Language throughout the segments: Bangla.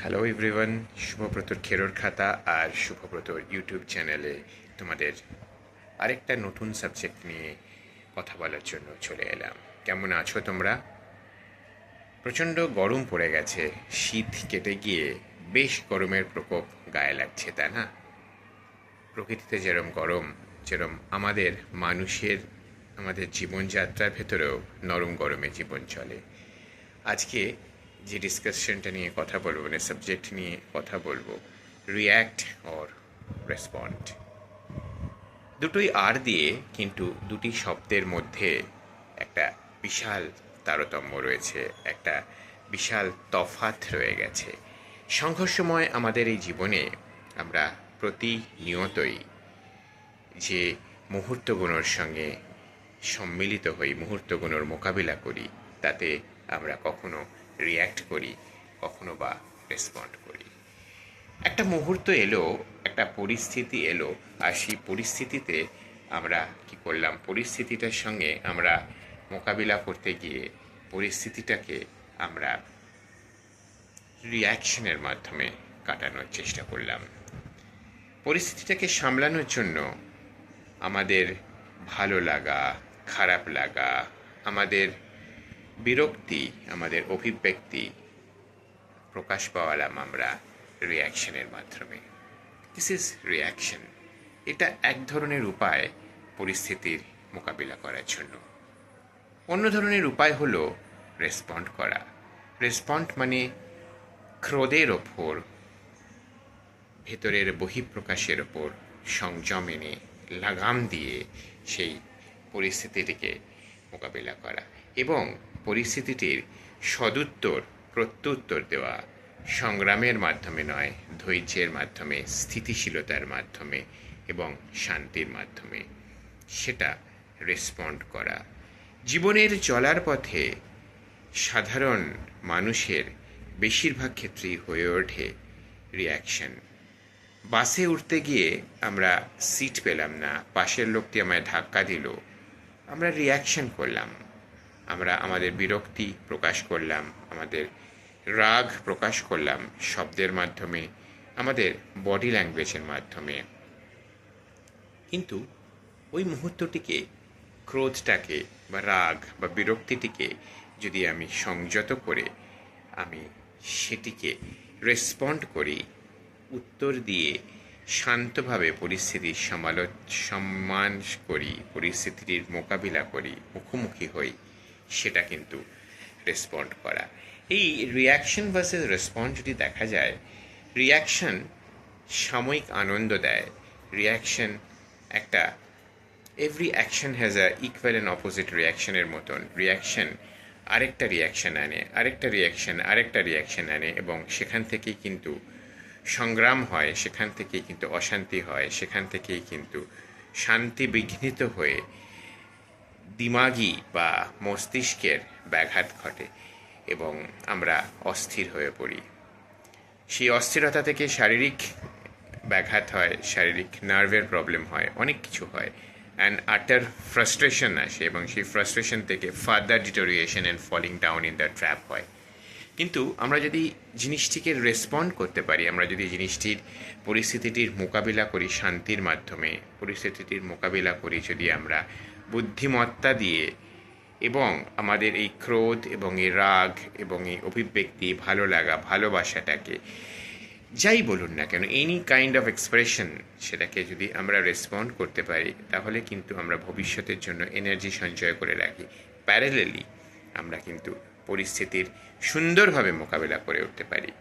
হ্যালো এভরিওয়ান, শুভব্রতর খেরোর খাতা আর শুভব্রতর ইউটিউব চ্যানেলে তোমাদের আরেকটা নতুন সাবজেক্ট নিয়ে কথা বলার জন্য চলে এলাম। কেমন আছো তোমরা? প্রচণ্ড গরম পড়ে গেছে, শীত কেটে গিয়ে বেশ গরমের প্রকোপ গায়ে লাগছে, তাই না? প্রকৃতিতে যেরম গরম, যেরম আমাদের জীবনযাত্রার ভেতরেও নরম গরমে জীবন চলে। আজকে যে ডিসকাশনটা নিয়ে কথা বলবো, মানে সাবজেক্ট নিয়ে কথা বলবো, রিয়্যাক্ট অর রেসপন্ড। দুটোই আর দিয়ে, কিন্তু দুটি শব্দের মধ্যে একটা বিশাল তারতম্য রয়েছে, একটা বিশাল তফাৎ রয়ে গেছে। সংঘর্ষময় আমাদের এই জীবনে আমরা প্রতিনিয়তই যে মুহূর্তগুলোর সঙ্গে সম্মিলিত হই, মুহূর্তগুলোর মোকাবিলা করি, তাতে আমরা কখনো রিয়্যাক্ট করি, কখনো বা রেসপন্ড করি। একটা মুহূর্ত এলো, একটা পরিস্থিতি এলো, আর সেই পরিস্থিতিতে আমরা কি করলাম? পরিস্থিতিটার সঙ্গে আমরা মোকাবিলা করতে গিয়ে পরিস্থিতিটাকে আমরা রিয়াকশনের মাধ্যমে কাটানোর চেষ্টা করলাম। পরিস্থিতিটাকে সামলানোর জন্য আমাদের ভালো লাগা, খারাপ লাগা, আমাদের বিরক্তি, আমাদের অভিব্যক্তি প্রকাশ পাওয়ালাম আমরা রিয়াকশনের মাধ্যমে। This is reaction. এটা এক ধরনের উপায় পরিস্থিতির মোকাবিলা করার জন্য। অন্য ধরনের উপায় হলো রেসপন্ড করা। রেসপন্ড মানে ক্রোধের ওপর, ভেতরের বহিঃপ্রকাশের ওপর সংযম এনে লাগাম দিয়ে সেই পরিস্থিতিটিকে মোকাবিলা করা এবং পরিস্থিতিটির সদুত্তর, প্রত্যুত্তর দেওয়া সংগ্রামের মাধ্যমে নয়, ধৈর্যের মাধ্যমে, স্থিতিশীলতার মাধ্যমে এবং শান্তির মাধ্যমে, সেটা রেসপন্ড করা। জীবনের চলার পথে সাধারণ মানুষের বেশিরভাগ ক্ষেত্রেই হয়ে ওঠে রিয়াকশন। বাসে উঠতে গিয়ে আমরা সিট পেলাম না, পাশের লোকটি আমায় ধাক্কা দিল, আমরা রিয়াকশন করলাম, আমরা আমাদের বিরক্তি প্রকাশ করলাম, আমাদের রাগ প্রকাশ করলাম শব্দের মাধ্যমে, আমাদের বডি ল্যাঙ্গুয়েজের মাধ্যমে। কিন্তু ওই মুহূর্তটিকে, ক্রোধটাকে বা রাগ বা বিরক্তিটিকে যদি আমি সংযত করে আমি সেটিকে রেসপন্ড করি, উত্তর দিয়ে শান্তভাবে পরিস্থিতির সম্মান করি, পরিস্থিতির মোকাবিলা করি, মুখোমুখি হই, সেটা কিন্তু রেসপন্ড করা। এই রিয়াকশন ভার্সেস রেসপন্ড যদি দেখা যায়, রিয়াকশন সাময়িক আনন্দ দেয়। রিয়াকশন একটা every action has a equal and opposite রিয়াকশনের মতন। রিয়াকশন আরেকটা রিয়াকশন আনে, আরেকটা রিয়াকশন আরেকটা রিয়াকশন আনে, এবং সেখান থেকেই কিন্তু সংগ্রাম হয়, সেখান থেকেই কিন্তু অশান্তি হয়, সেখান থেকেই কিন্তু শান্তি বিঘ্নিত হয়ে দিমাগি বা মস্তিষ্কের ব্যাঘাত ঘটে এবং আমরা অস্থির হয়ে পড়ি। সেই অস্থিরতা থেকে শারীরিক ব্যাঘাত হয়, শারীরিক নার্ভের প্রবলেম হয়, অনেক কিছু হয়, অ্যান্ড আটার ফ্রাস্ট্রেশন আসে, এবং সেই ফ্রাস্ট্রেশন থেকে further deterioration and falling down in the trap হয়। কিন্তু আমরা যদি জিনিসটিকে রেসপন্ড করতে পারি, আমরা যদি পরিস্থিতিটির মোকাবিলা করি শান্তির মাধ্যমে, পরিস্থিতিটির মোকাবিলা করি যদি আমরা বুদ্ধিমত্তা দিয়ে, এবং আমাদের এই ক্রোধ এবং এই রাগ এবং এই অভিব্যক্তি, ভালো লাগা, ভালোবাসাটাকে, যাই বলুন না কেন, এনি কাইন্ড অফ এক্সপ্রেশন, সেটাকে যদি আমরা রেসপন্ড করতে পারি, তাহলে কিন্তু আমরা ভবিষ্যতের জন্য এনার্জি সঞ্চয় করে রাখি। প্যারালেলি আমরা কিন্তু পরিস্থিতির সুন্দরভাবে মোকাবেলা করে উঠতে পারি।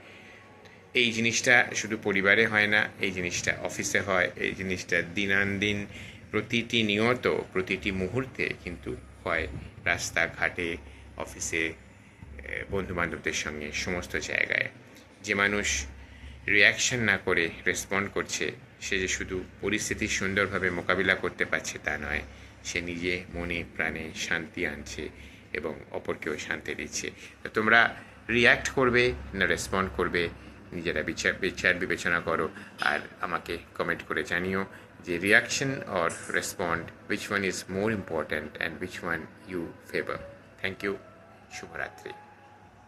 এই জিনিসটা শুধু পরিবারে হয় না, এই জিনিসটা অফিসে হয়, এই জিনিসটা দিনান্দিন প্রতিটি নিয়ত, প্রতিটি মুহূর্তে কিন্তু হয়, রাস্তাঘাটে, অফিসে, বন্ধুবান্ধবদের সঙ্গে, সমস্ত জায়গায়। যে মানুষ রিয়াকশন না করে রেসপন্ড করছে, সে যে শুধু পরিস্থিতি সুন্দরভাবে মোকাবিলা করতে পারছে তা নয়, সে নিজে মনে প্রাণে শান্তি আনছে এবং অপরকেও শান্তি দিচ্ছে। তো তোমরা রিয়্যাক্ট করবে না রেসপন্ড করবে, নিজেরা বিচার বিবেচনা করো, আর আমাকে কমেন্ট করে জানিও যে reaction or respond, which one is more important and which one you favor. Thank you. শুভরাত্রি।